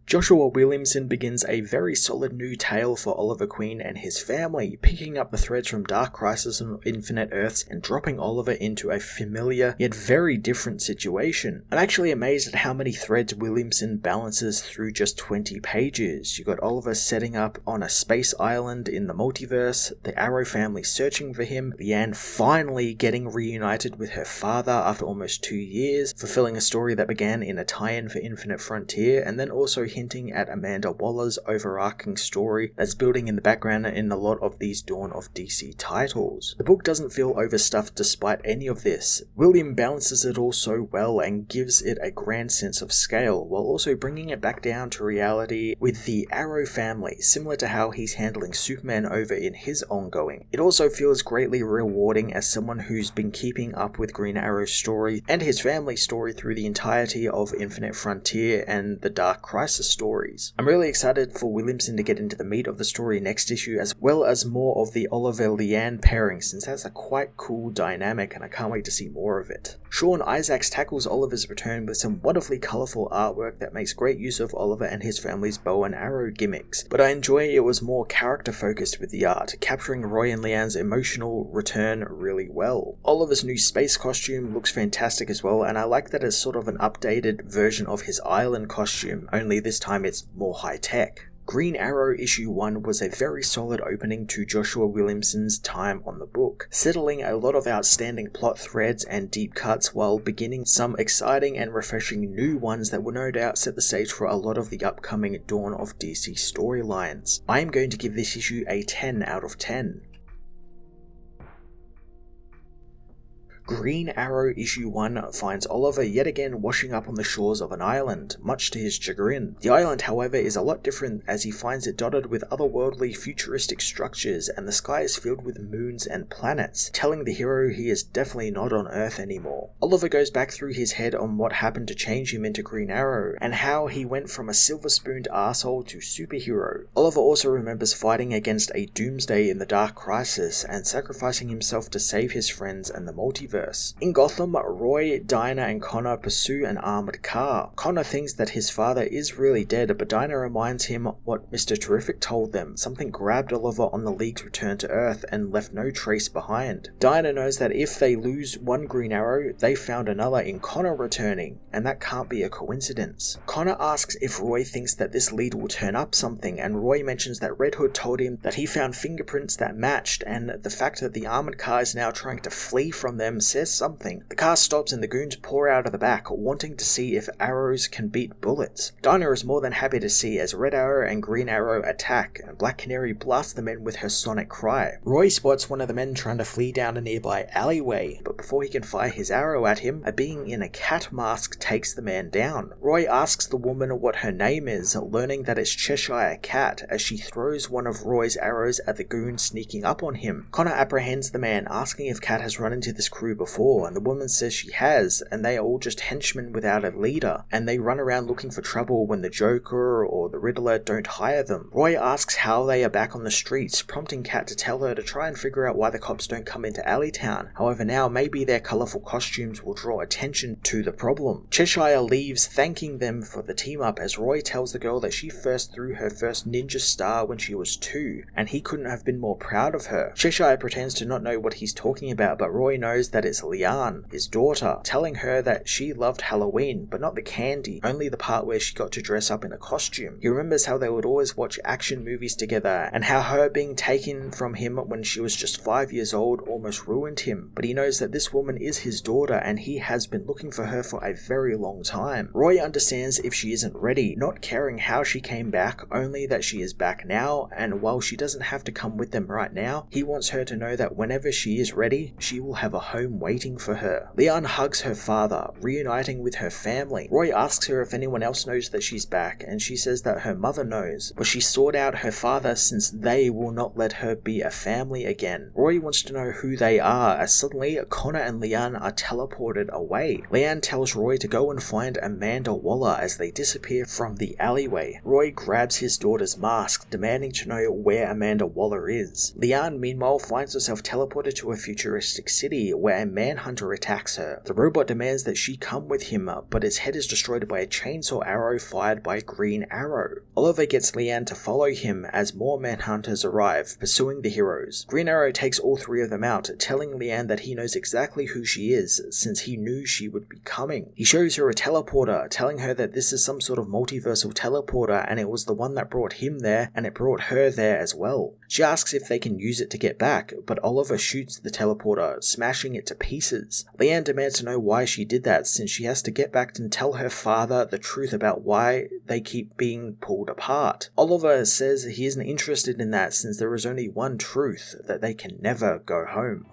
Joshua Williamson begins a very solid new tale for Oliver Queen and his family, picking up the threads from Dark Crisis on Infinite Earths and dropping Oliver into a familiar yet very different situation. I'm actually amazed at how many threads Williamson balances through just 20 pages. You got Oliver setting up on a space island in the multiverse, the Arrow family searching for him, Leanne finally getting reunited with her father after almost 2 years, fulfilling a story that began in a tie-in for Infinite Frontier, and then also hinting at Amanda Waller's overarching story that's building in the background in a lot of these Dawn of DC titles. The book doesn't feel overstuffed despite any of this. William balances it all so well and gives it a grand sense of scale, while also bringing it back down to reality with the Arrow family, similar to how he's handling Superman over in his ongoing. It also feels greatly rewarding as someone who's been keeping up with Green Arrow's story and his family's story through the entirety of Infinite Frontier and the Dark Crisis stories. I'm really excited for Williamson to get into the meat of the story next issue, as well as more of the Oliver-Leanne pairing, since that's a quite cool dynamic and I can't wait to see more of it. Sean Isaacs tackles Oliver's return with some wonderfully colourful artwork that makes great use of Oliver and his family's bow and arrow gimmicks, but I enjoy it was more character focused with the art, capturing Roy and Leanne's emotional return really well. Oliver's new space costume looks fantastic as well, and I like that it's sort of an updated version of his island costume, only this time it's more high tech. Green Arrow issue 1 was a very solid opening to Joshua Williamson's time on the book, settling a lot of outstanding plot threads and deep cuts while beginning some exciting and refreshing new ones that will no doubt set the stage for a lot of the upcoming Dawn of DC storylines. I am going to give this issue a 10 out of 10. Green Arrow issue 1 finds Oliver yet again washing up on the shores of an island, much to his chagrin. The island, however, is a lot different as he finds it dotted with otherworldly futuristic structures and the sky is filled with moons and planets, telling the hero he is definitely not on Earth anymore. Oliver goes back through his head on what happened to change him into Green Arrow and how he went from a silver-spooned arsehole to superhero. Oliver also remembers fighting against a doomsday in the Dark Crisis and sacrificing himself to save his friends and the multiverse. In Gotham, Roy, Dinah, and Connor pursue an armored car. Connor thinks that his father is really dead, but Dinah reminds him what Mr. Terrific told them. Something grabbed Oliver on the League's return to Earth and left no trace behind. Dinah knows that if they lose one Green Arrow, they found another in Connor returning, and that can't be a coincidence. Connor asks if Roy thinks that this lead will turn up something, and Roy mentions that Red Hood told him that he found fingerprints that matched, and the fact that the armored car is now trying to flee from them says something. The car stops and the goons pour out of the back, wanting to see if arrows can beat bullets. Dinah is more than happy to see as Red Arrow and Green Arrow attack, and Black Canary blasts the men with her sonic cry. Roy spots one of the men trying to flee down a nearby alleyway, but before he can fire his arrow at him, a being in a cat mask takes the man down. Roy asks the woman what her name is, learning that it's Cheshire Cat, as she throws one of Roy's arrows at the goon sneaking up on him. Connor apprehends the man, asking if Cat has run into this crew before, and the woman says she has, and they are all just henchmen without a leader, and they run around looking for trouble when the Joker or the Riddler don't hire them. Roy asks how they are back on the streets, prompting Cat to tell her to try and figure out why the cops don't come into Alleytown. However, now maybe their colourful costumes will draw attention to the problem. Cheshire leaves, thanking them for the team up, as Roy tells the girl that she first threw her first ninja star when she was 2, and he couldn't have been more proud of her. Cheshire pretends to not know what he's talking about, but Roy knows that it's Leanne, his daughter, telling her that she loved Halloween, but not the candy, only the part where she got to dress up in a costume. He remembers how they would always watch action movies together, and how her being taken from him when she was just 5 years old almost ruined him, but he knows that this woman is his daughter and he has been looking for her for a very long time. Roy understands if she isn't ready, not caring how she came back, only that she is back now, and while she doesn't have to come with them right now, he wants her to know that whenever she is ready, she will have a home waiting for her. Leanne hugs her father, reuniting with her family. Roy asks her if anyone else knows that she's back, and she says that her mother knows, but she sought out her father since they will not let her be a family again. Roy wants to know who they are, as suddenly Connor and Leanne are teleported away. Leanne tells Roy to go and find Amanda Waller as they disappear from the alleyway. Roy grabs his daughter's mask, demanding to know where Amanda Waller is. Leanne, meanwhile, finds herself teleported to a futuristic city, where time Manhunter attacks her. The robot demands that she come with him, but his head is destroyed by a chainsaw arrow fired by Green Arrow. Oliver gets Leanne to follow him as more Manhunters arrive, pursuing the heroes. Green Arrow takes all three of them out, telling Leanne that he knows exactly who she is, since he knew she would be coming. He shows her a teleporter, telling her that this is some sort of multiversal teleporter, and it was the one that brought him there, and it brought her there as well. She asks if they can use it to get back, but Oliver shoots the teleporter, smashing it to pieces. Leanne demands to know why she did that, since she has to get back and tell her father the truth about why they keep being pulled apart. Oliver says he isn't interested in that, since there is only one truth, that they can never go home.